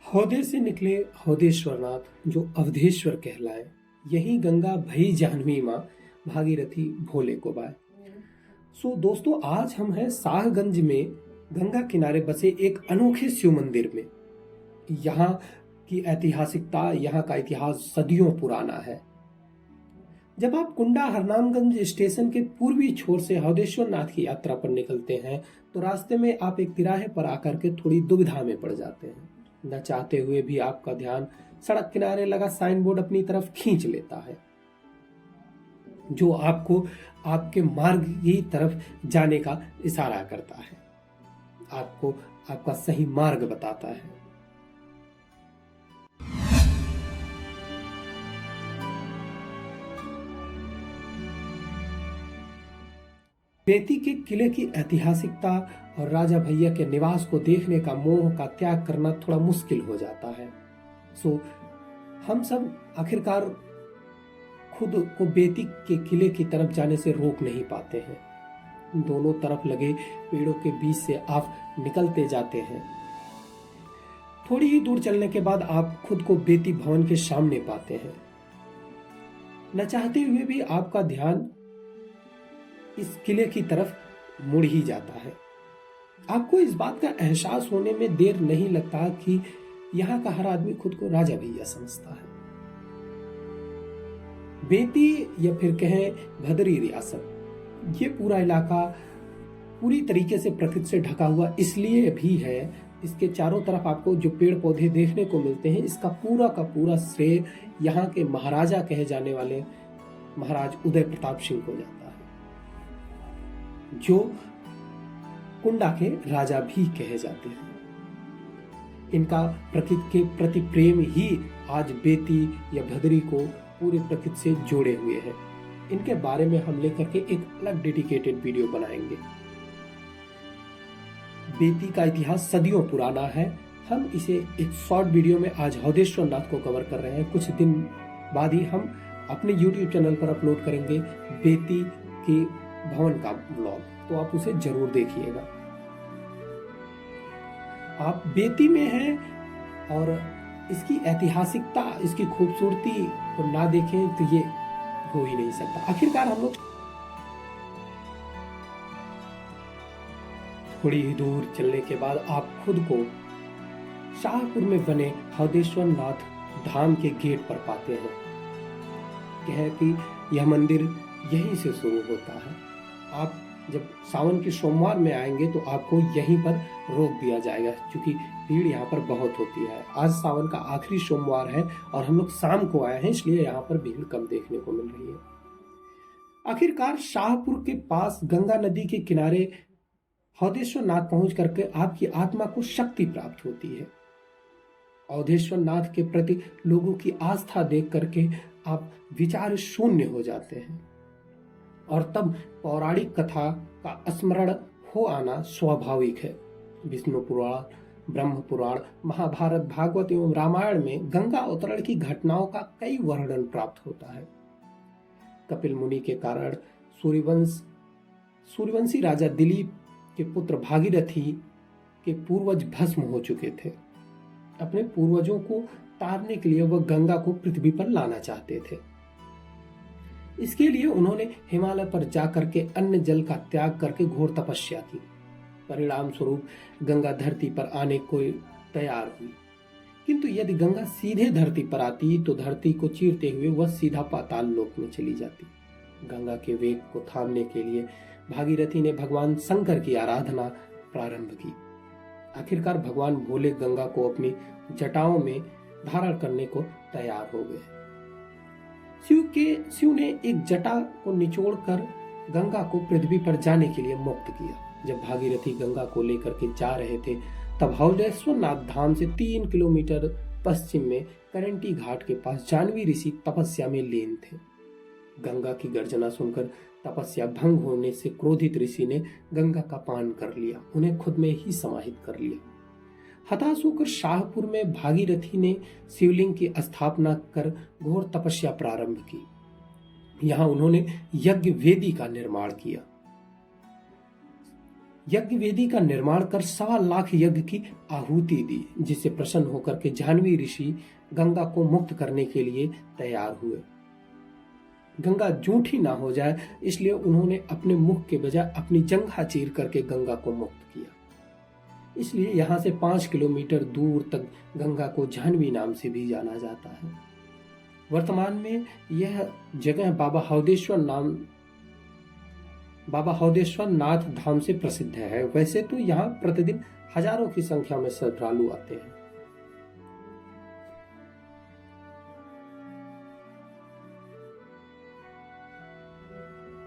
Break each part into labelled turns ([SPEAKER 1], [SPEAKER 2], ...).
[SPEAKER 1] हौदे से निकले हौदेश्वरनाथ जो अवधेश्वर कहलाए, यही गंगा भई जाह्नवी माँ भागीरथी भोले को बाय। दोस्तों, आज हम हैं साहगंज में गंगा किनारे बसे एक अनोखे शिव मंदिर में। यहाँ की ऐतिहासिकता, यहाँ का इतिहास सदियों पुराना है। जब आप कुंडा हरनामगंज स्टेशन के पूर्वी छोर से हौदेश्वर नाथ की यात्रा पर निकलते हैं तो रास्ते में आप एक तिराहे पर आकर के थोड़ी दुविधा में पड़ जाते हैं। न चाहते हुए भी आपका ध्यान सड़क किनारे लगा साइन बोर्ड अपनी तरफ खींच लेता है, जो आपको आपके मार्ग की तरफ जाने का इशारा करता है, आपको आपका सही मार्ग बताता है। बेती के किले की ऐतिहासिकता और राजा भैया के निवास को देखने का मोह का त्याग करना थोड़ा मुश्किल हो जाता है। हम सब आखिरकार खुद को बेती के किले की तरफ जाने से रोक नहीं पाते हैं। दोनों तरफ लगे पेड़ों के बीच से आप निकलते जाते हैं। थोड़ी ही दूर चलने के बाद आप खुद को बेती भवन के सामने पाते हैं। न चाहते हुए भी आपका ध्यान इस किले की तरफ मुड़ ही जाता है। आपको इस बात का एहसास होने में देर नहीं लगता कि यहाँ का हर आदमी खुद को राजा भैया समझता है। बेती या फिर कहें भदरी रियासत, ये पूरा इलाका पूरी तरीके से प्रकृति से ढका हुआ इसलिए भी है। इसके चारों तरफ आपको जो पेड़ पौधे देखने को मिलते हैं, इसका पूरा का पूरा श्रेय यहाँ के महाराजा कहे जाने वाले महाराज उदय प्रताप सिंह को जाता है, जो कुंडा के राजा भी कहे जाते हैं। इनका प्रकृति के प्रति प्रेम ही आज बेती या भदरी को पूरी प्रकृति से जोड़े हुए हैं। इनके बारे में हम लेकर के एक अलग डेडिकेटेड वीडियो बनाएंगे। बेती का इतिहास सदियों पुराना है। हम इसे एक शॉर्ट वीडियो में आज हौदेश्वर नाथ को कवर कर रहे हैं। कुछ दिन बाद ही हम अपने YouTube चैनल पर अपलोड करेंगे बेती की भवन का ब्लॉग, तो आप उसे जरूर देखिएगा। आप बेती में हैं और इसकी ऐतिहासिकता, इसकी खूबसूरती को ना देखें तो ये हो ही नहीं सकता। आखिरकार हम लोग थोड़ी ही दूर चलने के बाद आप खुद को शाहपुर में बने हौदेश्वर नाथ धाम के गेट पर पाते हैं। कह कि यह मंदिर यहीं से शुरू होता है। आप जब सावन के सोमवार में आएंगे तो आपको यहीं पर रोक दिया जाएगा, क्योंकि भीड़ यहाँ पर बहुत होती है। आज सावन का आखिरी सोमवार है और हम लोग शाम को आए हैं, इसलिए यहाँ पर भीड़ कम देखने को मिल रही है। आखिरकार शाहपुर के पास गंगा नदी के किनारे हौदेश्वर नाथ पहुंच करके आपकी आत्मा को शक्ति प्राप्त होती है। हौदेश्वर नाथ के प्रति लोगों की आस्था देख करके आप विचार शून्य हो जाते हैं और तब पौराणिक कथा का स्मरण हो आना स्वाभाविक है। विष्णु पुराण, ब्रह्म पुराण, महाभारत, भागवत एवं रामायण में गंगा अवतरण की घटनाओं का कई वर्णन प्राप्त होता है। कपिल मुनि के कारण सूर्यवंशी राजा दिलीप के पुत्र भागीरथी के पूर्वज भस्म हो चुके थे। अपने पूर्वजों को तारने के लिए वह गंगा को पृथ्वी पर लाना चाहते थे। इसके लिए उन्होंने हिमालय पर जाकर के अन्य जल का त्याग करके घोर तपस्या की। परिणाम स्वरूप गंगा धरती पर आने को तैयार हुई, किंतु यदि गंगा सीधे धरती पर आती तो धरती को चीरते हुए वह सीधा पाताल लोक में चली जाती। गंगा के वेग को थामने के लिए भागीरथी ने भगवान शंकर की आराधना प्रारंभ की। आखिरकार भगवान भोले गंगा को अपनी जटाओं में धारण करने को तैयार हो गए। शिव ने एक जटा को निचोड़कर गंगा को पृथ्वी पर जाने के लिए मुक्त किया। जब भागीरथी गंगा को लेकर के जा रहे थे तब हौदेश्वर नाथ धाम से 3 किलोमीटर पश्चिम में करंटी घाट के पास जाह्नवी ऋषि तपस्या में लीन थे। गंगा की गर्जना सुनकर तपस्या भंग होने से क्रोधित ऋषि ने गंगा का पान कर लिया, उन्हें खुद में ही समाहित कर लिया। हताश होकर शाहपुर में भागीरथी ने शिवलिंग की स्थापना कर घोर तपस्या प्रारंभ की। यहाँ उन्होंने यज्ञ वेदी का निर्माण किया। यज्ञ वेदी का निर्माण कर 1.25 लाख यज्ञ की आहुति दी, जिससे प्रसन्न होकर के जाह्नवी ऋषि गंगा को मुक्त करने के लिए तैयार हुए। गंगा जूठी ना हो जाए इसलिए उन्होंने अपने मुख के बजाय अपनी जंघा चीर करके गंगा को मुक्त किया। इसलिए यहाँ से 5 किलोमीटर दूर तक गंगा को जाह्नवी नाम से भी जाना जाता है। वर्तमान में यह जगह बाबा हौदेश्वर नाथ धाम से प्रसिद्ध है। वैसे तो यहाँ प्रतिदिन हजारों की संख्या में श्रद्धालु आते हैं।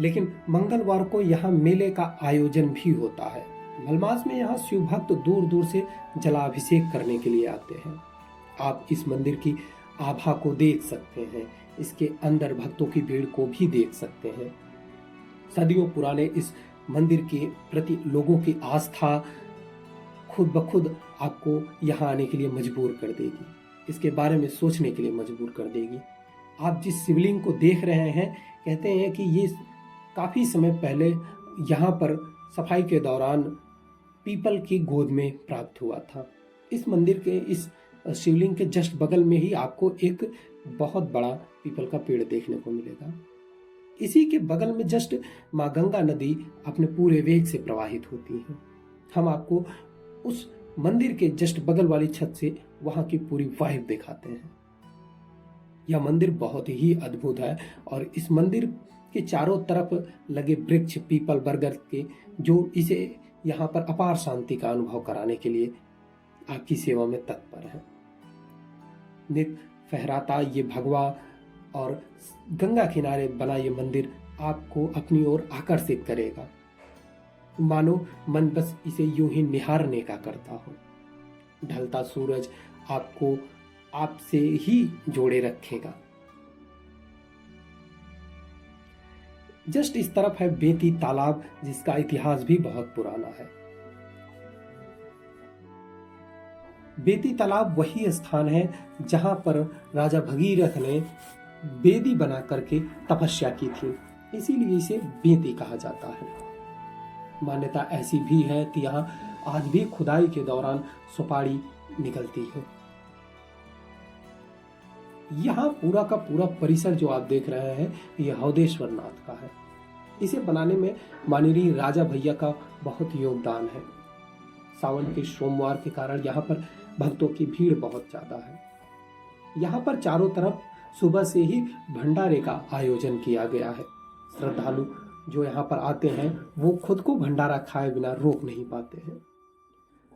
[SPEAKER 1] लेकिन मंगलवार को यहाँ मेले का आयोजन भी होता है। मलमास में यहाँ शिव भक्त दूर दूर से जलाभिषेक करने के लिए आते हैं। आप इस मंदिर की आभा को देख सकते हैं, इसके अंदर भक्तों की भीड़ को भी देख सकते हैं। सदियों पुराने इस मंदिर के प्रति लोगों की आस्था खुद ब खुद आपको यहाँ आने के लिए मजबूर कर देगी, इसके बारे में सोचने के लिए मजबूर कर देगी। आप जिस शिवलिंग को देख रहे हैं, कहते हैं कि ये काफी समय पहले यहाँ पर सफाई के दौरान पीपल की गोद में प्राप्त हुआ था। इस मंदिर के इस शिवलिंग के जस्ट बगल में ही आपको एक बहुत बड़ा पीपल का पेड़ देखने को मिलेगा। इसी के बगल में जस्ट माँ गंगा नदी अपने पूरे वेग से प्रवाहित होती है। हम आपको उस मंदिर के जस्ट बगल वाली छत से वहां की पूरी वाइब दिखाते हैं। यह मंदिर बहुत ही अद्भुत है और इस मंदिर के चारों तरफ लगे वृक्ष पीपल बरगद के, जो इसे यहाँ पर अपार शांति का अनुभव कराने के लिए आपकी सेवा में तत्पर है। नित फहराता ये भगवा और गंगा किनारे बना ये मंदिर आपको अपनी ओर आकर्षित करेगा, मानो मन बस इसे यूं ही निहारने का करता हो। ढलता सूरज आपको आपसे ही जोड़े रखेगा। जस्ट इस तरफ है बेती तालाब, जिसका इतिहास भी बहुत पुराना है। बेती तालाब वही स्थान है जहां पर राजा भगीरथ ने बेदी बना करके तपस्या की थी, इसीलिए इसे बेती कहा जाता है। मान्यता ऐसी भी है कि यहाँ आज भी खुदाई के दौरान सुपारी निकलती है। यहाँ पूरा का पूरा परिसर जो आप देख रहे हैं, यह हौदेश्वर नाथ का है। इसे बनाने में माननीय राजा भैया का बहुत योगदान है। सावन के सोमवार के कारण यहाँ पर भक्तों की भीड़ बहुत ज्यादा है। यहाँ पर चारों तरफ सुबह से ही भंडारे का आयोजन किया गया है। श्रद्धालु जो यहाँ पर आते हैं वो खुद को भंडारा खाए बिना रोक नहीं पाते हैं।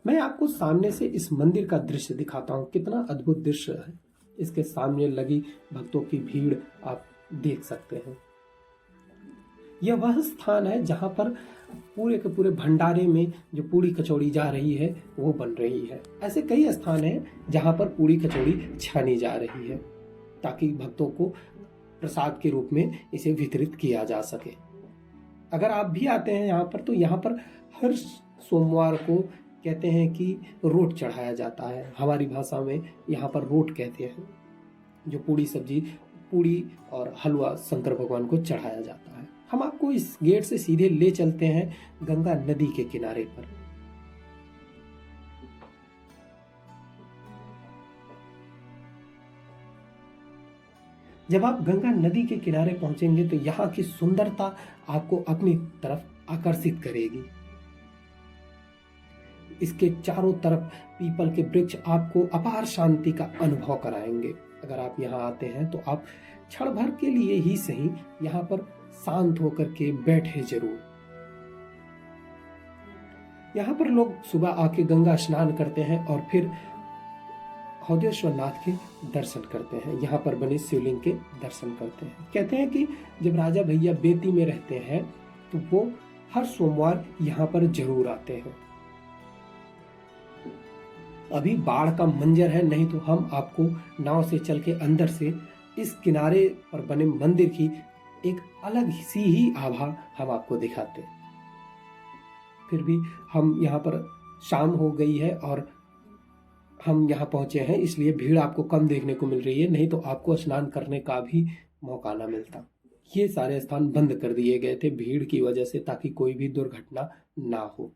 [SPEAKER 1] मैं आपको सामने से इस मंदिर का दृश्य दिखाता हूँ, कितना अद्भुत दृश्य है। इसके सामने लगी भक्तों की भीड़ आप देख सकते हैं। यह वह स्थान है जहां पर पूरे के पूरे भंडारे में जो पूड़ी कचौड़ी जा रही है वो बन रही है। ऐसे कई स्थान हैं जहां पर पूड़ी कचौड़ी छानी जा रही है, ताकि भक्तों को प्रसाद के रूप में इसे वितरित किया जा सके। अगर आप भी आते हैं यहाँ पर, तो यहाँ पर हर सोमवार को कहते हैं कि रोट चढ़ाया जाता है। हमारी भाषा में यहाँ पर रोट कहते हैं, जो पूड़ी सब्जी, पूड़ी और हलवा शंकर भगवान को चढ़ाया जाता है। हम आपको इस गेट से सीधे ले चलते हैं गंगा नदी के किनारे पर। जब आप गंगा नदी के किनारे पहुंचेंगे तो यहाँ की सुंदरता आपको अपनी तरफ आकर्षित करेगी। इसके चारों तरफ पीपल के वृक्ष आपको अपार शांति का अनुभव कराएंगे। अगर आप यहाँ आते हैं तो आप क्षण भर के लिए ही सही यहाँ पर शांत होकर के बैठे जरूर। यहाँ पर लोग सुबह आके गंगा स्नान करते हैं और फिर हौदेश्वर नाथ के दर्शन करते हैं। यहाँ पर बने शिवलिंग के दर्शन करते हैं। कहते हैं कि जब राजा भैया बेती में रहते हैं तो वो हर सोमवार यहाँ पर जरूर आते हैं। अभी बाढ़ का मंजर है, नहीं तो हम आपको नाव से चल के अंदर से इस किनारे पर बने मंदिर की एक अलग सी ही आभा हम आपको दिखाते। फिर भी हम यहाँ पर शाम हो गई है और हम यहाँ पहुंचे हैं, इसलिए भीड़ आपको कम देखने को मिल रही है, नहीं तो आपको स्नान करने का भी मौका ना मिलता। ये सारे स्थान बंद कर दिए गए थे भीड़ की वजह से, ताकि कोई भी दुर्घटना ना हो।